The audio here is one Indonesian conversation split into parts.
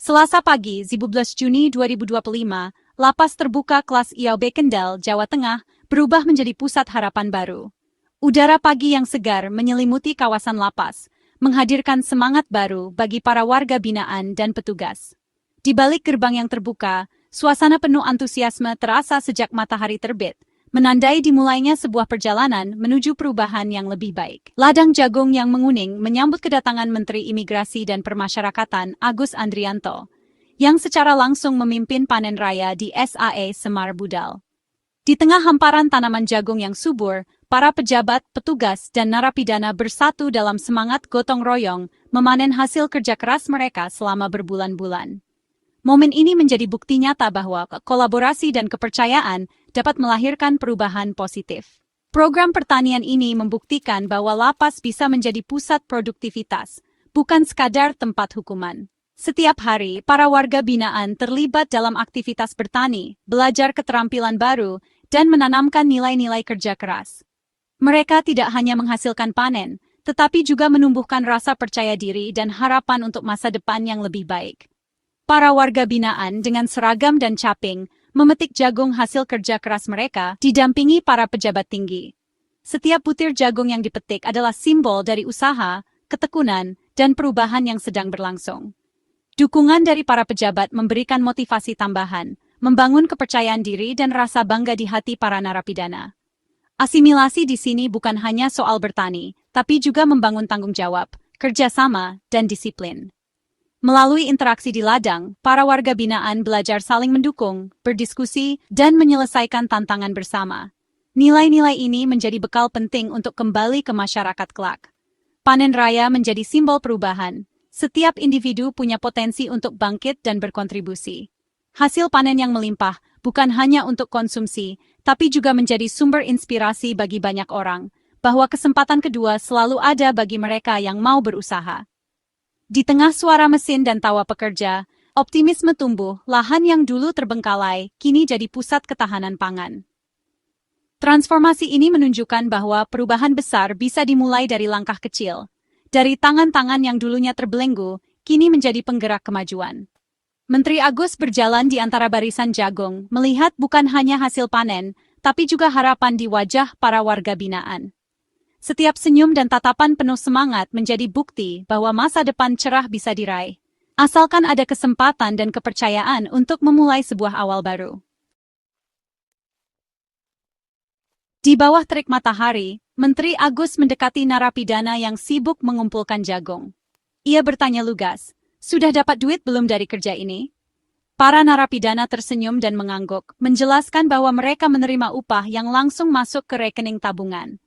Selasa pagi, 17 Juni 2025, Lapas Terbuka Kelas IAB Kendal, Jawa Tengah, berubah menjadi pusat harapan baru. Udara pagi yang segar menyelimuti kawasan lapas, menghadirkan semangat baru bagi para warga binaan dan petugas. Di balik gerbang yang terbuka, suasana penuh antusiasme terasa sejak matahari terbit, menandai dimulainya sebuah perjalanan menuju perubahan yang lebih baik. Ladang jagung yang menguning menyambut kedatangan Menteri Imigrasi dan Permasyarakatan Agus Andrianto, yang secara langsung memimpin panen raya di SAE Semar Budal. Di tengah hamparan tanaman jagung yang subur, para pejabat, petugas, dan narapidana bersatu dalam semangat gotong royong memanen hasil kerja keras mereka selama berbulan-bulan. Momen ini menjadi bukti nyata bahwa kolaborasi dan kepercayaan dapat melahirkan perubahan positif. Program pertanian ini membuktikan bahwa lapas bisa menjadi pusat produktivitas, bukan sekadar tempat hukuman. Setiap hari, para warga binaan terlibat dalam aktivitas bertani, belajar keterampilan baru, dan menanamkan nilai-nilai kerja keras. Mereka tidak hanya menghasilkan panen, tetapi juga menumbuhkan rasa percaya diri dan harapan untuk masa depan yang lebih baik. Para warga binaan dengan seragam dan caping memetik jagung hasil kerja keras mereka didampingi para pejabat tinggi. Setiap butir jagung yang dipetik adalah simbol dari usaha, ketekunan, dan perubahan yang sedang berlangsung. Dukungan dari para pejabat memberikan motivasi tambahan, membangun kepercayaan diri dan rasa bangga di hati para narapidana. Asimilasi di sini bukan hanya soal bertani, tapi juga membangun tanggung jawab, kerjasama, dan disiplin. Melalui interaksi di ladang, para warga binaan belajar saling mendukung, berdiskusi, dan menyelesaikan tantangan bersama. Nilai-nilai ini menjadi bekal penting untuk kembali ke masyarakat kelak. Panen raya menjadi simbol perubahan. Setiap individu punya potensi untuk bangkit dan berkontribusi. Hasil panen yang melimpah bukan hanya untuk konsumsi, tapi juga menjadi sumber inspirasi bagi banyak orang, bahwa kesempatan kedua selalu ada bagi mereka yang mau berusaha. Di tengah suara mesin dan tawa pekerja, optimisme tumbuh, lahan yang dulu terbengkalai kini jadi pusat ketahanan pangan. Transformasi ini menunjukkan bahwa perubahan besar bisa dimulai dari langkah kecil. Dari tangan-tangan yang dulunya terbelenggu, kini menjadi penggerak kemajuan. Menteri Agus berjalan di antara barisan jagung, melihat bukan hanya hasil panen, tapi juga harapan di wajah para warga binaan. Setiap senyum dan tatapan penuh semangat menjadi bukti bahwa masa depan cerah bisa diraih, asalkan ada kesempatan dan kepercayaan untuk memulai sebuah awal baru. Di bawah terik matahari, Menteri Agus mendekati narapidana yang sibuk mengumpulkan jagung. Ia bertanya lugas, "Sudah dapat duit belum dari kerja ini?" Para narapidana tersenyum dan mengangguk, menjelaskan bahwa mereka menerima upah yang langsung masuk ke rekening tabungan.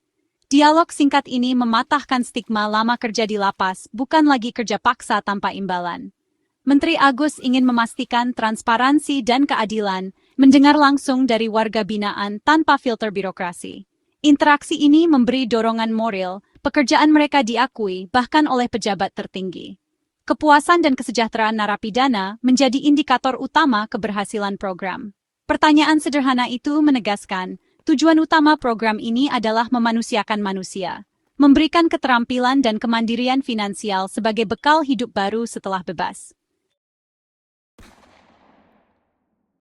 Dialog singkat ini mematahkan stigma lama kerja di lapas, bukan lagi kerja paksa tanpa imbalan. Menteri Agus ingin memastikan transparansi dan keadilan, mendengar langsung dari warga binaan tanpa filter birokrasi. Interaksi ini memberi dorongan moral, pekerjaan mereka diakui bahkan oleh pejabat tertinggi. Kepuasan dan kesejahteraan narapidana menjadi indikator utama keberhasilan program. Pertanyaan sederhana itu menegaskan, tujuan utama program ini adalah memanusiakan manusia, memberikan keterampilan dan kemandirian finansial sebagai bekal hidup baru setelah bebas.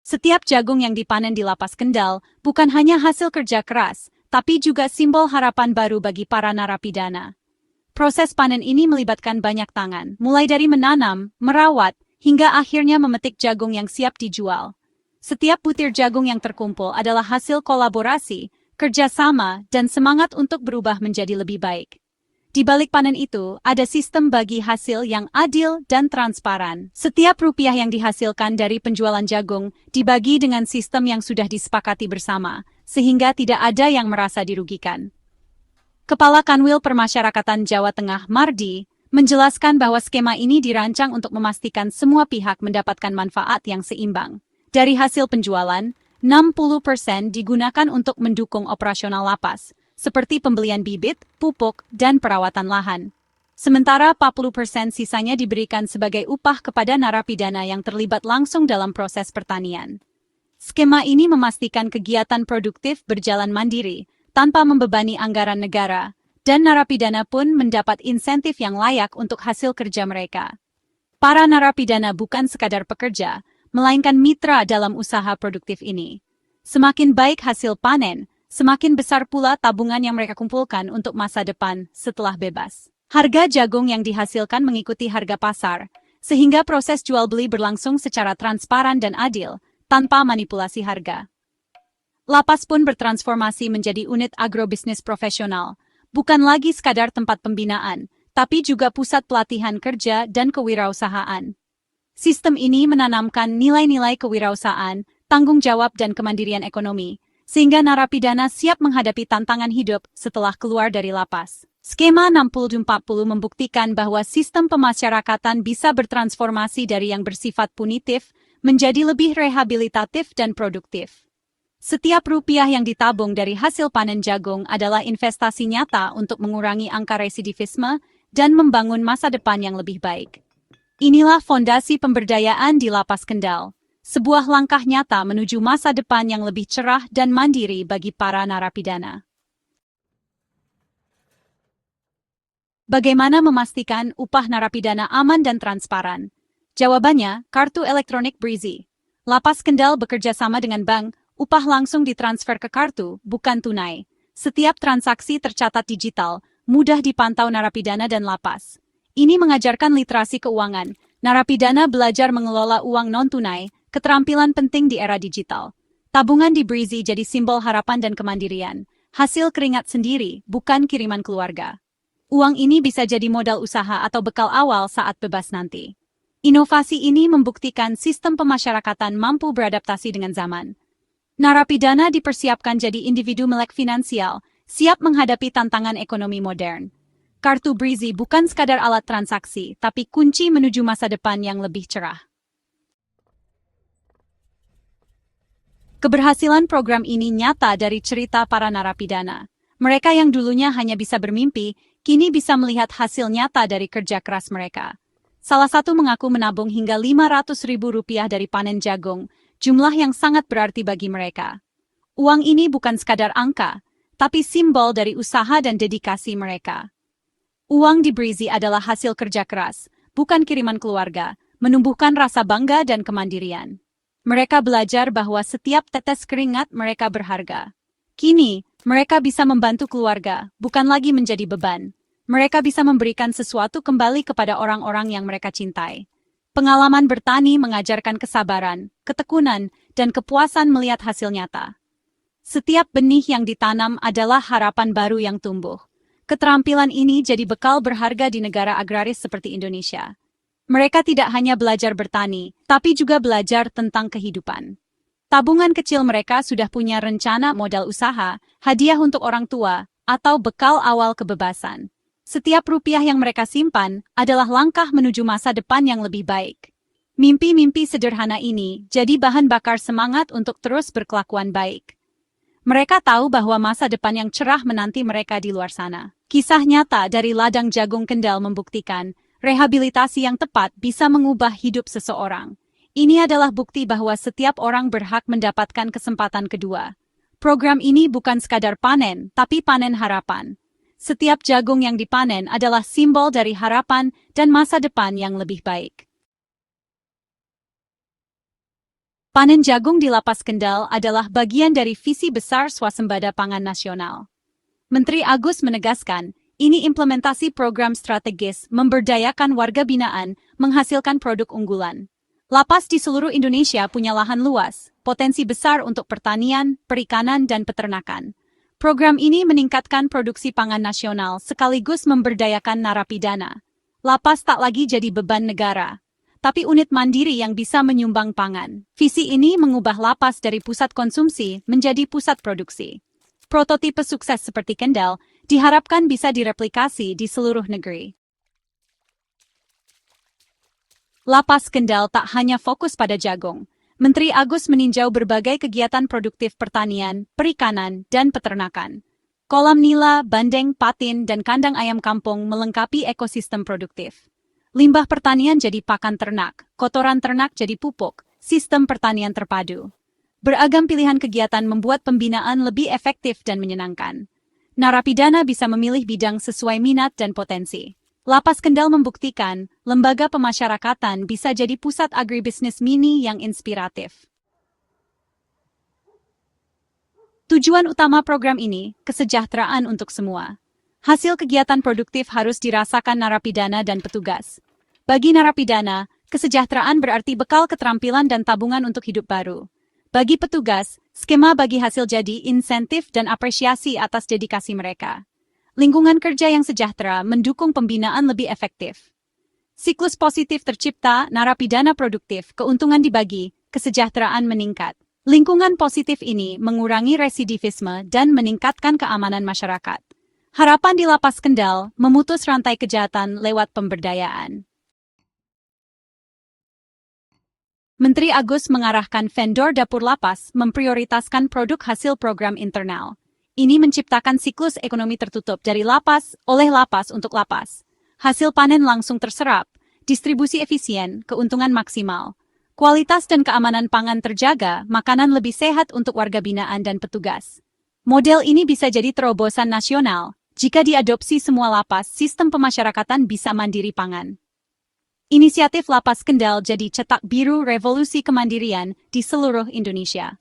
Setiap jagung yang dipanen di Lapas Kendal bukan hanya hasil kerja keras, tapi juga simbol harapan baru bagi para narapidana. Proses panen ini melibatkan banyak tangan, mulai dari menanam, merawat, hingga akhirnya memetik jagung yang siap dijual. Setiap butir jagung yang terkumpul adalah hasil kolaborasi, kerjasama, dan semangat untuk berubah menjadi lebih baik. Di balik panen itu, ada sistem bagi hasil yang adil dan transparan. Setiap rupiah yang dihasilkan dari penjualan jagung dibagi dengan sistem yang sudah disepakati bersama, sehingga tidak ada yang merasa dirugikan. Kepala Kanwil Permasyarakatan Jawa Tengah, Mardi, menjelaskan bahwa skema ini dirancang untuk memastikan semua pihak mendapatkan manfaat yang seimbang. Dari hasil penjualan, 60% digunakan untuk mendukung operasional lapas, seperti pembelian bibit, pupuk, dan perawatan lahan. Sementara 40% sisanya diberikan sebagai upah kepada narapidana yang terlibat langsung dalam proses pertanian. Skema ini memastikan kegiatan produktif berjalan mandiri, tanpa membebani anggaran negara, dan narapidana pun mendapat insentif yang layak untuk hasil kerja mereka. Para narapidana bukan sekadar pekerja, melainkan mitra dalam usaha produktif ini. Semakin baik hasil panen, semakin besar pula tabungan yang mereka kumpulkan untuk masa depan setelah bebas. Harga jagung yang dihasilkan mengikuti harga pasar, sehingga proses jual-beli berlangsung secara transparan dan adil, tanpa manipulasi harga. Lapas pun bertransformasi menjadi unit agrobisnis profesional, bukan lagi sekadar tempat pembinaan, tapi juga pusat pelatihan kerja dan kewirausahaan. Sistem ini menanamkan nilai-nilai kewirausahaan, tanggung jawab dan kemandirian ekonomi, sehingga narapidana siap menghadapi tantangan hidup setelah keluar dari lapas. Skema 60-40 membuktikan bahwa sistem pemasyarakatan bisa bertransformasi dari yang bersifat punitif menjadi lebih rehabilitatif dan produktif. Setiap rupiah yang ditabung dari hasil panen jagung adalah investasi nyata untuk mengurangi angka residivisme dan membangun masa depan yang lebih baik. Inilah fondasi pemberdayaan di Lapas Kendal, sebuah langkah nyata menuju masa depan yang lebih cerah dan mandiri bagi para narapidana. Bagaimana memastikan upah narapidana aman dan transparan? Jawabannya, kartu elektronik Breezy. Lapas Kendal bekerja sama dengan bank, upah langsung ditransfer ke kartu, bukan tunai. Setiap transaksi tercatat digital, mudah dipantau narapidana dan lapas. Ini mengajarkan literasi keuangan. Narapidana belajar mengelola uang non-tunai, keterampilan penting di era digital. Tabungan di Breezy jadi simbol harapan dan kemandirian. Hasil keringat sendiri, bukan kiriman keluarga. Uang ini bisa jadi modal usaha atau bekal awal saat bebas nanti. Inovasi ini membuktikan sistem pemasyarakatan mampu beradaptasi dengan zaman. Narapidana dipersiapkan jadi individu melek finansial, siap menghadapi tantangan ekonomi modern. Kartu Breezy bukan sekadar alat transaksi, tapi kunci menuju masa depan yang lebih cerah. Keberhasilan program ini nyata dari cerita para narapidana. Mereka yang dulunya hanya bisa bermimpi, kini bisa melihat hasil nyata dari kerja keras mereka. Salah satu mengaku menabung hingga Rp500.000 dari panen jagung, jumlah yang sangat berarti bagi mereka. Uang ini bukan sekadar angka, tapi simbol dari usaha dan dedikasi mereka. Uang di Breezy adalah hasil kerja keras, bukan kiriman keluarga, menumbuhkan rasa bangga dan kemandirian. Mereka belajar bahwa setiap tetes keringat mereka berharga. Kini, mereka bisa membantu keluarga, bukan lagi menjadi beban. Mereka bisa memberikan sesuatu kembali kepada orang-orang yang mereka cintai. Pengalaman bertani mengajarkan kesabaran, ketekunan, dan kepuasan melihat hasil nyata. Setiap benih yang ditanam adalah harapan baru yang tumbuh. Keterampilan ini jadi bekal berharga di negara agraris seperti Indonesia. Mereka tidak hanya belajar bertani, tapi juga belajar tentang kehidupan. Tabungan kecil mereka sudah punya rencana modal usaha, hadiah untuk orang tua, atau bekal awal kebebasan. Setiap rupiah yang mereka simpan adalah langkah menuju masa depan yang lebih baik. Mimpi-mimpi sederhana ini jadi bahan bakar semangat untuk terus berkelakuan baik. Mereka tahu bahwa masa depan yang cerah menanti mereka di luar sana. Kisah nyata dari ladang jagung Kendal membuktikan rehabilitasi yang tepat bisa mengubah hidup seseorang. Ini adalah bukti bahwa setiap orang berhak mendapatkan kesempatan kedua. Program ini bukan sekadar panen, tapi panen harapan. Setiap jagung yang dipanen adalah simbol dari harapan dan masa depan yang lebih baik. Panen jagung di Lapas Kendal adalah bagian dari visi besar swasembada pangan nasional. Menteri Agus menegaskan, ini implementasi program strategis memberdayakan warga binaan menghasilkan produk unggulan. Lapas di seluruh Indonesia punya lahan luas, potensi besar untuk pertanian, perikanan, dan peternakan. Program ini meningkatkan produksi pangan nasional sekaligus memberdayakan narapidana. Lapas tak lagi jadi beban negara, tapi unit mandiri yang bisa menyumbang pangan. Visi ini mengubah lapas dari pusat konsumsi menjadi pusat produksi. Prototipe sukses seperti Kendal diharapkan bisa direplikasi di seluruh negeri. Lapas Kendal tak hanya fokus pada jagung. Menteri Agus meninjau berbagai kegiatan produktif pertanian, perikanan, dan peternakan. Kolam nila, bandeng, patin, dan kandang ayam kampung melengkapi ekosistem produktif. Limbah pertanian jadi pakan ternak, kotoran ternak jadi pupuk, sistem pertanian terpadu. Beragam pilihan kegiatan membuat pembinaan lebih efektif dan menyenangkan. Narapidana bisa memilih bidang sesuai minat dan potensi. Lapas Kendal membuktikan lembaga pemasyarakatan bisa jadi pusat agribisnis mini yang inspiratif. Tujuan utama program ini, kesejahteraan untuk semua. Hasil kegiatan produktif harus dirasakan narapidana dan petugas. Bagi narapidana, kesejahteraan berarti bekal keterampilan dan tabungan untuk hidup baru. Bagi petugas, skema bagi hasil jadi insentif dan apresiasi atas dedikasi mereka. Lingkungan kerja yang sejahtera mendukung pembinaan lebih efektif. Siklus positif tercipta, narapidana produktif, keuntungan dibagi, kesejahteraan meningkat. Lingkungan positif ini mengurangi residivisme dan meningkatkan keamanan masyarakat. Harapan di Lapas Kendal memutus rantai kejahatan lewat pemberdayaan. Menteri Agus mengarahkan vendor dapur lapas memprioritaskan produk hasil program internal. Ini menciptakan siklus ekonomi tertutup dari lapas, oleh lapas untuk lapas. Hasil panen langsung terserap, distribusi efisien, keuntungan maksimal. Kualitas dan keamanan pangan terjaga, makanan lebih sehat untuk warga binaan dan petugas. Model ini bisa jadi terobosan nasional. Jika diadopsi semua lapas, sistem pemasyarakatan bisa mandiri pangan. Inisiatif Lapas Kendal jadi cetak biru revolusi kemandirian di seluruh Indonesia.